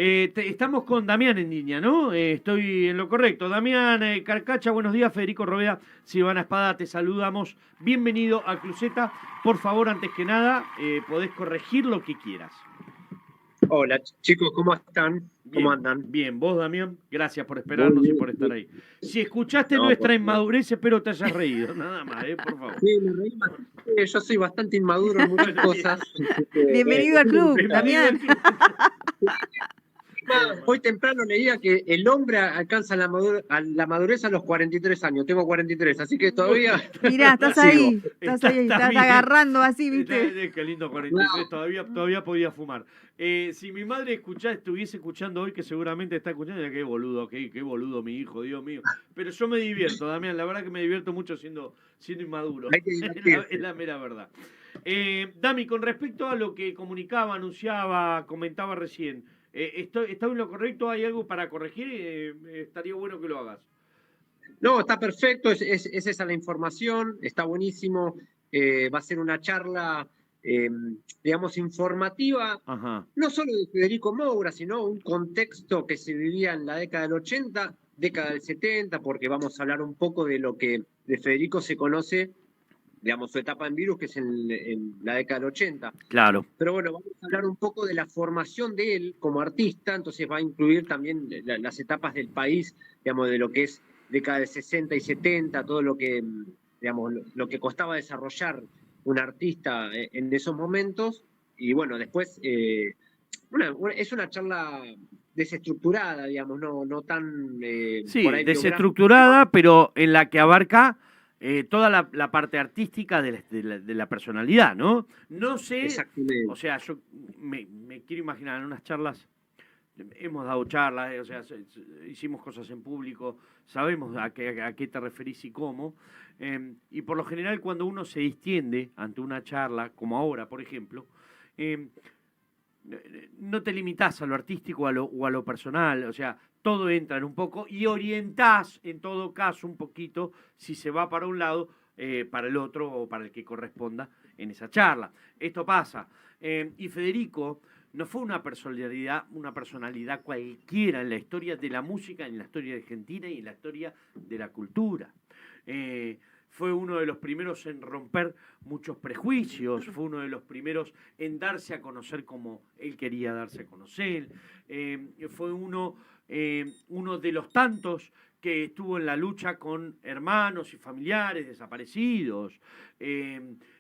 Estamos con Damián en línea, ¿no? Estoy en lo correcto. Damián Carcacha, buenos días. Federico Roveda, Silvana Espada, te saludamos. Bienvenido a Cluseta. Por favor, antes que nada, podés corregir lo que quieras. Hola chicos, ¿cómo están? ¿Cómo Bien, andan? bien. Vos, Damián, gracias por Muy esperarnos y bien. por estar ahí. Si escuchaste No, por nuestra favor. inmadurez, espero te hayas reído. Nada más, por favor. Sí, me reí bastante. Yo soy bastante inmaduro en muchas Bueno, bien. cosas. Así que, Bienvenido al club, Bienvenido al Damián. club. Más, hoy temprano leía que el hombre alcanza a la madurez a los 43 años. Tengo 43, así que todavía Mirá, estás sigo. ahí, Está estás bien. agarrando así, ¿viste? Qué lindo No, 43, todavía podía fumar. Si mi madre estuviese escuchando hoy, que seguramente está escuchando, diría, qué boludo, qué boludo mi hijo, Dios mío. Pero yo me divierto, Damián, la verdad que me divierto mucho siendo inmaduro. hay que Es divertirse. la mera verdad. Dami, con respecto a lo que comunicaba, anunciaba, comentaba recién, ¿está en lo correcto? ¿Hay algo para corregir? Estaría bueno que lo hagas. No, está perfecto, es esa la información, está buenísimo. Va a ser una charla, eh, digamos, informativa, Ajá, no solo de Federico Moura, sino un contexto que se vivía en la década del 80, década del 70, porque vamos a hablar un poco de lo que de Federico se conoce, digamos, su etapa en Virus, que es en la década del 80. claro. Pero bueno, vamos a hablar un poco de la formación de él como artista, entonces va a incluir también las etapas del país, digamos, de lo que es década de 60 y 70, todo lo que, digamos, lo que costaba desarrollar un artista en esos momentos. Y bueno, después es una charla desestructurada, digamos, no tan por Sí, ahí biográfica, sino desestructurada, pero en la que abarca toda la parte artística de la personalidad, ¿no? No sé, o exactamente. sea, yo me quiero imaginar en unas charlas, hemos dado charlas, o sea, hicimos cosas en público, sabemos a qué te referís y cómo, y por lo general cuando uno se distiende ante una charla, como ahora, por ejemplo, eh, no te limitás a lo artístico o a lo personal, o sea, todo entra en un poco y orientás en todo caso un poquito si se va para un lado, para el otro o para el que corresponda en esa charla. Esto pasa. Y Federico no fue una personalidad cualquiera en la historia de la música, en la historia de Argentina y en la historia de la cultura. Fue uno de los primeros en romper muchos prejuicios, fue uno de los primeros en darse a conocer como él quería darse a conocer, fue uno de los tantos que estuvo en la lucha con hermanos y familiares desaparecidos,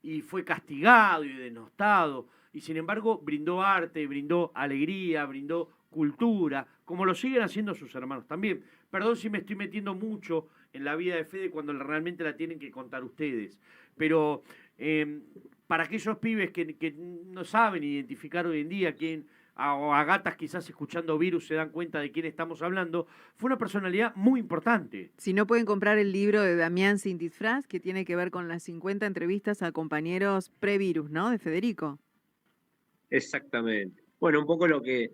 y fue castigado y denostado, y sin embargo brindó arte, brindó alegría, brindó cultura, como lo siguen haciendo sus hermanos también. Perdón si me estoy metiendo mucho en la vida de Fede cuando realmente la tienen que contar ustedes, pero para aquellos pibes que no saben identificar hoy en día quién, o a gatas quizás escuchando Virus se dan cuenta de quién estamos hablando, fue una personalidad muy importante. Si no pueden comprar el libro de Damián Sin Disfraz, que tiene que ver con las 50 entrevistas a compañeros pre-virus, ¿no? De Federico. Exactamente. Bueno, un poco lo que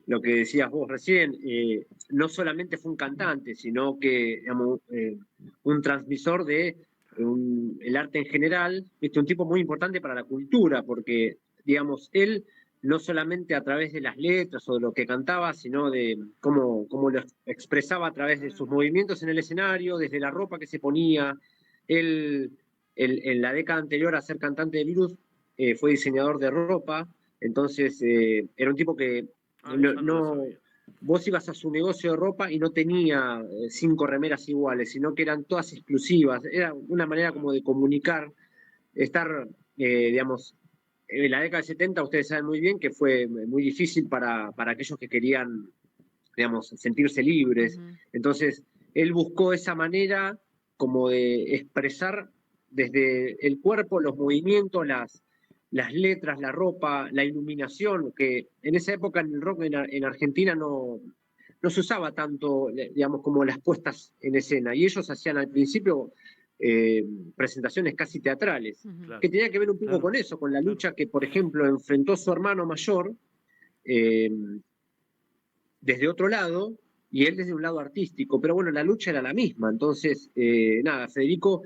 decías vos recién, no solamente fue un cantante, sino que digamos, un transmisor de el arte en general, un tipo muy importante para la cultura, porque, digamos, él no solamente a través de las letras o de lo que cantaba, sino de cómo lo expresaba a través de sus movimientos en el escenario, desde la ropa que se ponía. Él, en la década anterior a ser cantante de Virus, fue diseñador de ropa, entonces era un tipo que Ah, esa no la sabía. vos ibas a su negocio de ropa y no tenía 5 remeras iguales, sino que eran todas exclusivas. Era una manera como de comunicar, estar, digamos, en la década de 70 ustedes saben muy bien que fue muy difícil para aquellos que querían, digamos, sentirse libres. Ujú. Entonces, él buscó esa manera como de expresar desde el cuerpo los movimientos, las letras, la ropa, la iluminación, que en esa época en el rock en Argentina no se usaba tanto, digamos, como las puestas en escena. Y ellos hacían al principio presentaciones casi teatrales, Ujú. Claro, que tenía que ver un poco claro, con eso, con la claro. lucha que, por ejemplo, enfrentó su hermano mayor eh, desde otro lado y él desde un lado artístico. Pero bueno, la lucha era la misma. Entonces, nada, Federico,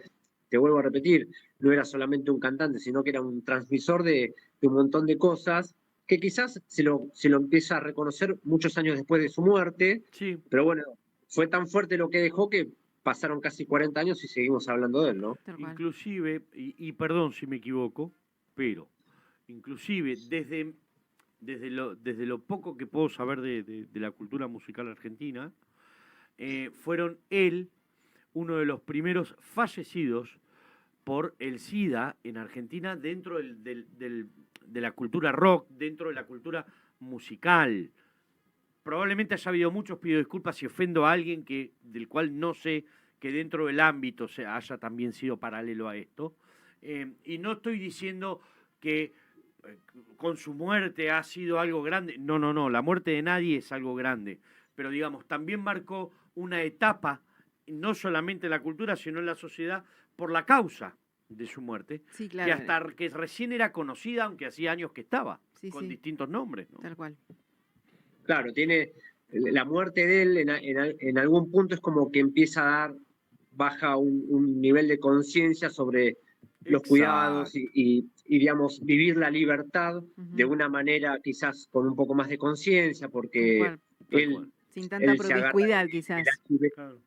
te vuelvo a repetir, no era solamente un cantante, sino que era un transmisor de un montón de cosas. que quizás se lo empieza a reconocer muchos años después de su muerte, Sí, pero bueno, fue tan fuerte lo que dejó que pasaron casi 40 años y seguimos hablando de él, ¿no? Tal cual. inclusive, y perdón si me equivoco, pero inclusive desde lo poco que puedo saber de la cultura musical argentina, fueron él uno de los primeros fallecidos por el SIDA en Argentina dentro de la cultura rock, dentro de la cultura musical. Probablemente haya habido muchos, pido disculpas si ofendo a alguien del cual no sé que dentro del ámbito haya también sido paralelo a esto. Y no estoy diciendo que con su muerte ha sido algo grande. No, no, no, la muerte de nadie es algo grande. Pero digamos, también marcó una etapa, no solamente en la cultura, sino en la sociedad, por la causa de su muerte, Sí, que claro. hasta que recién era conocida, aunque hacía años que estaba, Sí, con sí. distintos nombres, ¿no? Tal cual. Claro, tiene la muerte de él en algún punto es como que empieza a dar, baja un nivel de conciencia sobre los cuidados Exacto. digamos, vivir la libertad de Ujú. una manera quizás con un poco más de conciencia, Tal porque cual. Tal cual. Sin tanta él se agarra promiscuidad, el quizás. HIV, Claro.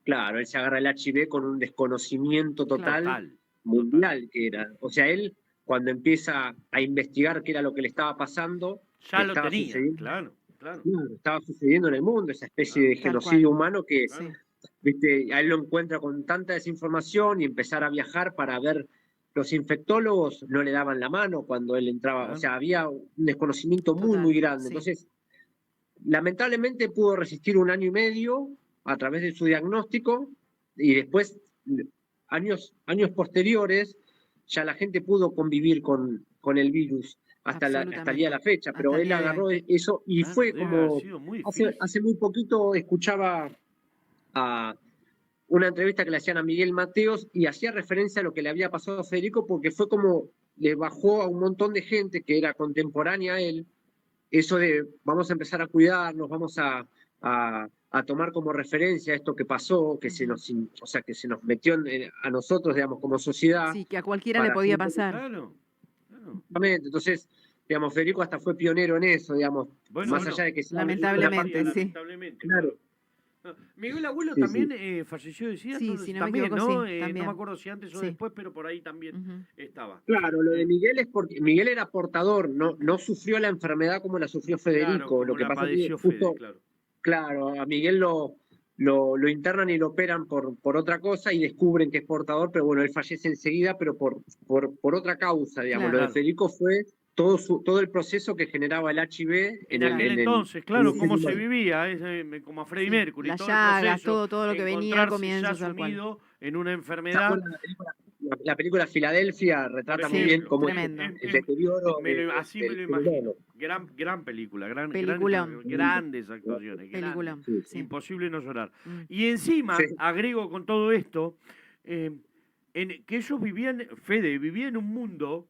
claro, él se agarra el HIV con un desconocimiento Claro. total Total, total. mundial que era. O sea, él cuando empieza a investigar qué era lo que le estaba pasando, Ya lo estaba tenía, sucediendo, claro, claro, claro, estaba sucediendo en el mundo esa especie claro, de Tal cual. genocidio humano que, claro. Sí. viste, a él lo encuentra con tanta desinformación y empezar a viajar para ver. Los infectólogos no le daban la mano cuando él entraba, o Claro. sea, había un desconocimiento muy, muy Total. grande. Sí. Entonces, lamentablemente pudo resistir un año y medio a través de su diagnóstico y después, años posteriores, ya la gente pudo convivir con el virus hasta el día de la Absolutamente. fecha, pero Hasta el él día de hoy. agarró eso y Claro, fue debe haber como, sido muy hace difícil. muy poquito escuchaba a una entrevista que le hacían a Miguel Mateos y hacía referencia a lo que le había pasado a Federico porque fue como le bajó a un montón de gente que era contemporánea a él eso de vamos a empezar a cuidarnos, vamos a tomar como referencia esto que pasó, que se Ujú. nos, o sea, que se nos metió a nosotros, digamos, como sociedad, Sí, que a cualquiera le para podía hacer un poco pasar. Claro, claro. entonces, digamos, Federico hasta fue pionero en eso, digamos, Bueno, más Sí. allá bueno, de que sea una Lamentablemente, parte, sí. lamentablemente, claro, claro. No, Miguel Abuelo sí, sí, también falleció de SIDA, Sí, si no me también, equivoco, ¿no? sí. No me También. acuerdo si antes o Sí. después, pero por ahí también Ujú. estaba. claro, lo de Eh, Miguel es porque Miguel era portador, no sufrió la enfermedad como la sufrió claro, Federico, lo como que la pasa es que padeció Fede, justo claro. claro, a Miguel lo internan y lo operan por otra cosa y descubren que es portador, pero bueno, él fallece enseguida, pero por otra causa, digamos. Lo Claro. de Claro. Federico fue todo el proceso que generaba el HIV En en el, aquel Claro. en el, entonces, en claro, el ser cómo se humano. vivía, como a Freddie Sí. Mercury, Las todo el llagas, proceso, todo lo que venía al encontrarse ya comienzo, tal cual. sumido en una ¿Se enfermedad. acuerdan la película Filadelfia Por retrata muy bien Sí, ejemplo, cómo es tremendo. el deterioro así me del lo ser humano? imagino. Gran película, Peliculón. grandes actuaciones, grandes. Peliculón. Sí, Sí. Imposible no llorar. Mm. Y encima, sí, agrego con todo esto, eh, que ellos vivían, Fede, vivía en un mundo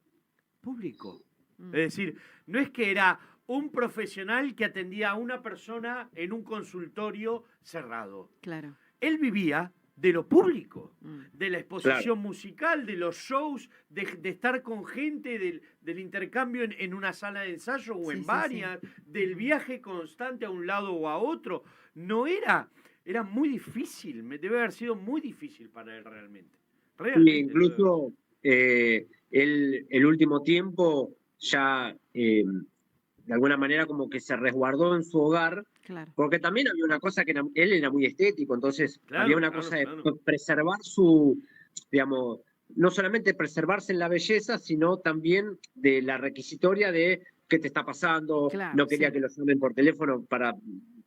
público. Mm. Es decir, no es que era un profesional que atendía a una persona en un consultorio cerrado. Claro. Él vivía de lo público, Mm. de la claro. exposición musical, de los shows, de estar con gente, del intercambio en una sala de ensayo o Sí, en sí, sí. varias, del Ujú. viaje constante a un lado o a otro. No era muy difícil, debe haber sido muy difícil para él realmente. Y Realmente lo debe haber sido. incluso él, el último tiempo ya de alguna manera como que se resguardó en su hogar, Claro. porque también había una cosa que él era muy estético, entonces había Claro, una claro, cosa de claro. preservar digamos, no solamente preservarse en la belleza, sino también de la requisitoria de qué te está pasando, Claro, no quería sí. que lo llamen por teléfono para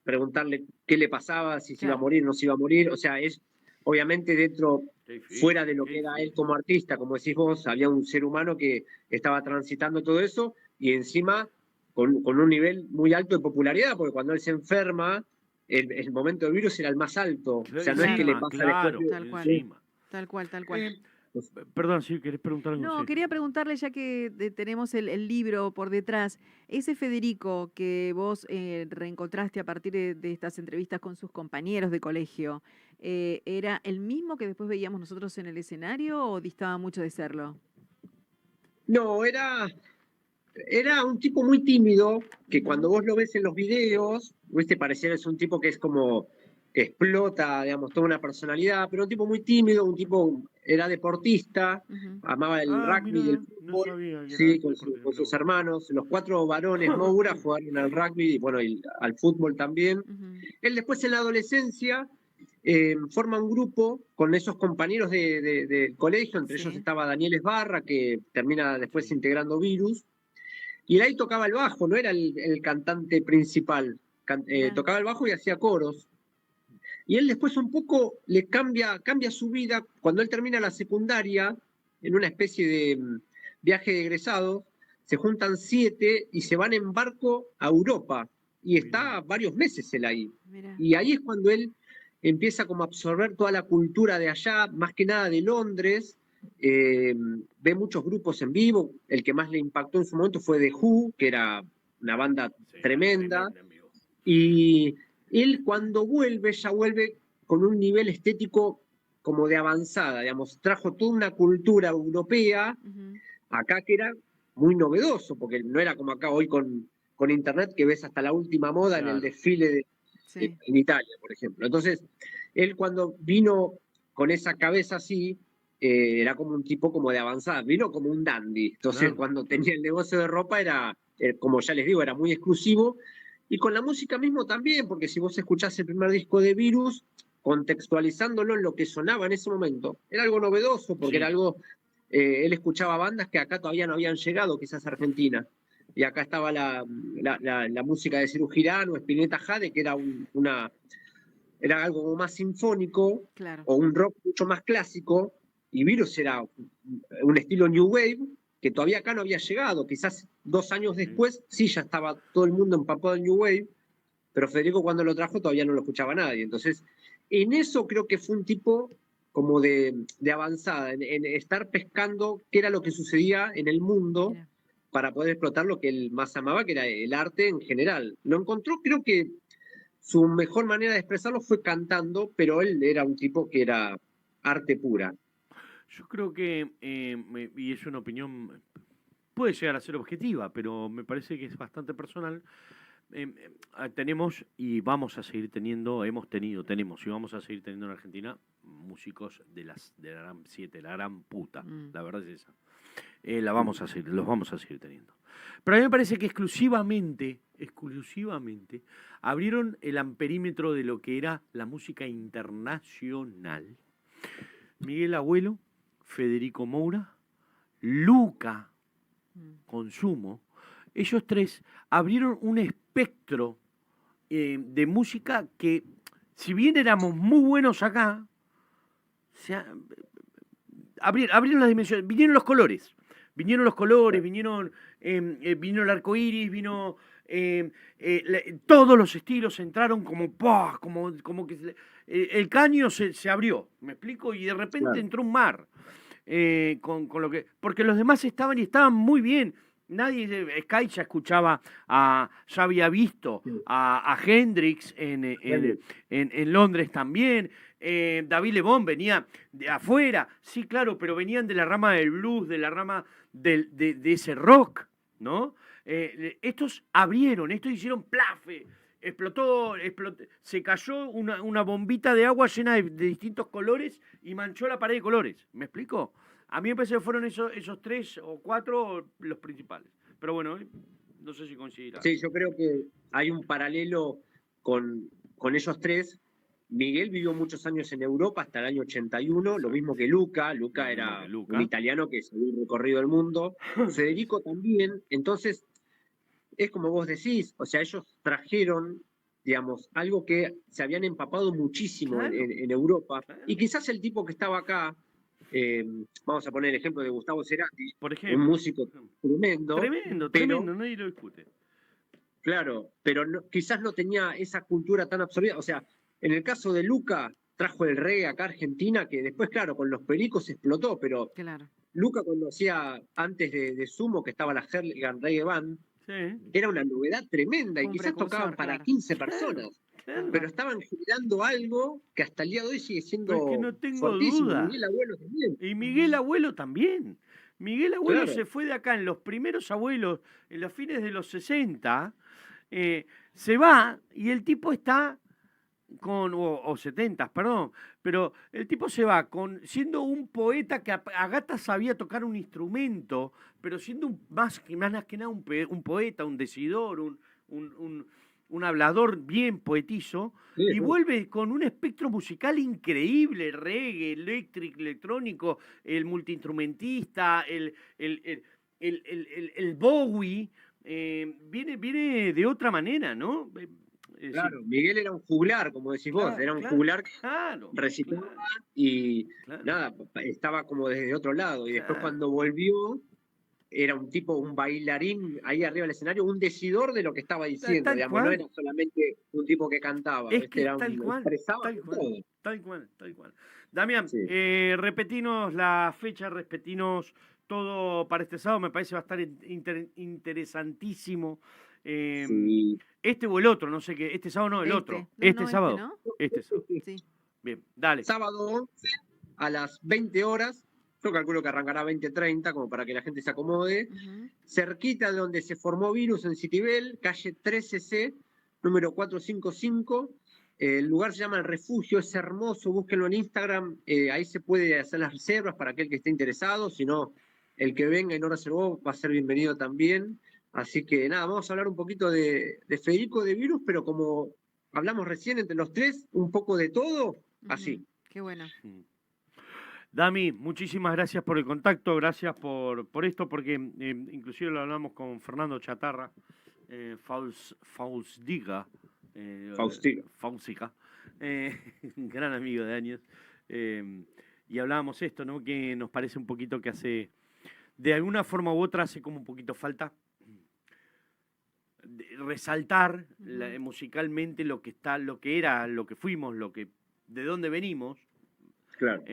preguntarle qué le pasaba, si se iba a Claro. morir, no se iba a morir, o sea, es obviamente dentro Qué fuera difícil, de lo qué que era él difícil. como artista, como decís vos, había un ser humano que estaba transitando todo eso y encima con un nivel muy alto de popularidad, porque cuando él se enferma, el momento del virus era el más alto, o sea, no es que le Claro. Encima, pasa después claro, de... Tal cual. encima. Tal cual, tal cual. Eh, Perdón, si querés preguntar algo, No, sí. quería preguntarle, ya que tenemos el libro por detrás, ese Federico que vos reencontraste a partir de estas entrevistas con sus compañeros de colegio, ¿era el mismo que después veíamos nosotros en el escenario o distaba mucho de serlo? No, era, Era un tipo muy tímido, que cuando vos lo ves en los videos, ¿viste? Pareciera es un tipo que es como que explota, digamos, toda una personalidad, pero un tipo muy tímido, un tipo, era deportista, amaba el Ah, rugby y el mira, no fútbol, sabía que era sí, deportista. con sus hermanos. Los 4 varones Moura jugaron al rugby y bueno, y al fútbol también. Él después en la adolescencia forma un grupo con esos compañeros del colegio, entre ellos estaba Daniel Esbarra, que termina después integrando Virus, y él ahí tocaba el bajo, no era el cantante principal, tocaba el bajo y hacía coros. Y él después un poco le cambia su vida cuando él termina la secundaria, en una especie de viaje de egresados, se juntan 7 y se van en barco a Europa, y está varios meses él ahí. Y ahí es cuando él empieza como a absorber toda la cultura de allá, más que nada de Londres, ve muchos grupos en vivo. El que más le impactó en su momento fue The Who, que era una banda tremenda, y él cuando vuelve, ya vuelve con un nivel estético como de avanzada, digamos, trajo toda una cultura europea acá que era muy novedoso, porque no era como acá hoy con internet, que ves hasta la última moda en el desfile en Italia, por ejemplo. Entonces, él cuando vino con esa cabeza así, era como un tipo como de avanzada, vino como un dandy. Entonces, cuando tenía el negocio de ropa era, como ya les digo, era muy exclusivo. Y con la música mismo también, porque si vos escuchás el primer disco de Virus, contextualizándolo en lo que sonaba en ese momento, era algo novedoso, porque era algo, él escuchaba bandas que acá todavía no habían llegado, quizás a Argentina. Y acá estaba la música de Serú Girán o Spinetta Jade, que era era algo como más sinfónico, o un rock mucho más clásico, y Virus era un estilo New Wave, que todavía acá no había llegado. Quizás 2 años después sí ya estaba todo el mundo empapado en New Wave, pero Federico cuando lo trajo todavía no lo escuchaba nadie. Entonces, en eso creo que fue un tipo como de avanzada, en estar pescando qué era lo que sucedía en el mundo para poder explotar lo que él más amaba, que era el arte en general. Lo encontró, creo que su mejor manera de expresarlo fue cantando, pero él era un tipo que era arte pura. Yo creo que, y es una opinión, puede llegar a ser objetiva, pero me parece que es bastante personal. Tenemos y vamos a seguir teniendo, hemos tenido, tenemos y vamos a seguir teniendo en Argentina músicos de la gran 7, la gran puta, la verdad es esa. Los vamos a seguir teniendo. Pero a mí me parece que exclusivamente, abrieron el amperímetro de lo que era la música internacional. Miguel Abuelo, Federico Moura, Luca Consumo, ellos 3 abrieron un espectro de música que, si bien éramos muy buenos acá, abrieron las dimensiones, vinieron los colores, vino el arco iris, vino todos los estilos entraron como que el caño se abrió, ¿me explico? Y de repente entró un mar con lo que, porque los demás estaban muy bien. Nadie, Sky ya escuchaba, ya había visto a Hendrix en Londres también. David Lebón venía de afuera, sí, claro, pero venían de la rama del blues, de la rama de ese rock, ¿no? Estos abrieron, estos hicieron plafe, explotó, se cayó una bombita de agua llena de distintos colores y manchó la pared de colores. ¿Me explico? A mí me parece que fueron esos 3 o 4 los principales. Pero bueno, no sé si coincidirá. Sí, yo creo que hay un paralelo con ellos 3. Miguel vivió muchos años en Europa hasta el año 81, lo mismo que Luca. Luca era un italiano que se había recorrido el mundo. Federico también. Entonces, es como vos decís, o sea, ellos trajeron, digamos, algo que se habían empapado muchísimo en Europa. Y quizás el tipo que estaba acá, vamos a poner el ejemplo de Gustavo Cerati, por ejemplo, un músico tremendo. Tremendo, nadie lo discute. Claro, pero quizás no tenía esa cultura tan absorbida. O sea, en el caso de Luca, trajo el reggae acá a Argentina, que después, claro, con los Pericos explotó, pero Luca cuando hacía, antes de Sumo, que estaba la Hurlingham Reggae Band, era una novedad tremenda, y quizás tocaban para 15 personas. Pero estaban generando algo que hasta el día de hoy sigue siendo que no tengo fortísimo. duda. Miguel Abuelo también. Y Miguel Abuelo también. Miguel Abuelo Claro. se fue de acá en los primeros abuelos, en los fines de los 60, se va y el tipo está o 70, perdón, pero el tipo se va siendo un poeta que a gatas sabía tocar un instrumento, pero siendo más que nada un poeta, un decidor, un, un- un hablador bien poetizo, Sí, y sí. vuelve con un espectro musical increíble, reggae, electrónico, el multiinstrumentista, el Bowie, viene de otra manera, ¿no? Es decir, Claro, Miguel era un juglar, como decís vos, claro, era un claro, juglar que claro, recitaba claro, y claro, nada, estaba como desde otro lado. Y después claro. cuando volvió, era un tipo, un bailarín ahí arriba del escenario, un decidor de lo que estaba diciendo, Tal digamos, no cual. era solamente un tipo que cantaba, Es este que era tal cual, expresaba tal con cual, todo. tal cual, tal cual. Damián, Sí, repetinos la fecha, repetinos todo para este sábado, me parece va a estar interesantísimo. Eh, sí. este o el otro, no sé qué, este sábado no, el otro. Este No, este, sábado, ¿no? este sábado. Sí. Bien, dale. Sábado 11 a las 20 horas, yo calculo que arrancará 20:30, como para que la gente se acomode, Ujú. cerquita de donde se formó Virus en Citibel, calle 13C, número 455. El lugar se llama El Refugio, es hermoso, búsquenlo en Instagram, ahí se puede hacer las reservas para aquel que esté interesado, si no, el que venga y no reservó va a ser bienvenido también. Así que nada, vamos a hablar un poquito de Federico de Virus, pero como hablamos recién entre los tres, un poco de todo, así. Ujú. Qué bueno. Mm. Dami, muchísimas gracias por el contacto, gracias por esto, porque inclusive lo hablamos con Fernando Chatarra, Fausdiga, Faustino. Fausica, un gran amigo de años, y hablábamos esto, ¿no? Que nos parece un poquito que de alguna forma u otra hace como un poquito falta resaltar Ujú. musicalmente lo que está, lo que era, lo que fuimos, de dónde venimos, Claro.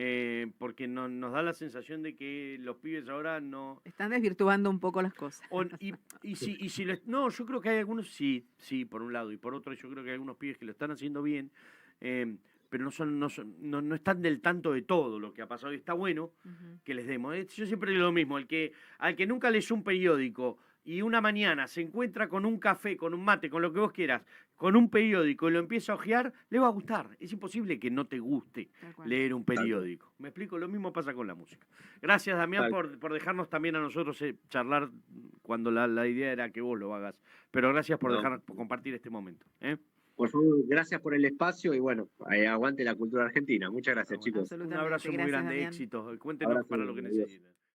porque nos da la sensación de que los pibes ahora no. Están desvirtuando un poco las cosas. No, yo creo que hay algunos, sí, por un lado, y por otro, yo creo que hay algunos pibes que lo están haciendo bien, eh, pero no están del tanto de todo lo que ha pasado, y está bueno Ujú. que les demos. Yo siempre digo lo mismo, al que nunca leyó un periódico y una mañana se encuentra con un café, con un mate, con lo que vos quieras, con un periódico y lo empieza a hojear, le va a gustar. Es imposible que no te guste Tal cual. leer un Tal cual. periódico. ¿Me explico? Lo mismo pasa con la música. Gracias, Damián, Tal. por dejarnos también a nosotros charlar cuando la idea era que vos lo hagas. Pero gracias por No, por compartir este momento. por favor, gracias por el espacio y bueno, aguante la cultura argentina. Muchas gracias, Bueno, chicos. un Absolutamente. abrazo muy Gracias, grande, Damián. éxito. Cuéntenos Abrazo, para lo que adiós. necesiten.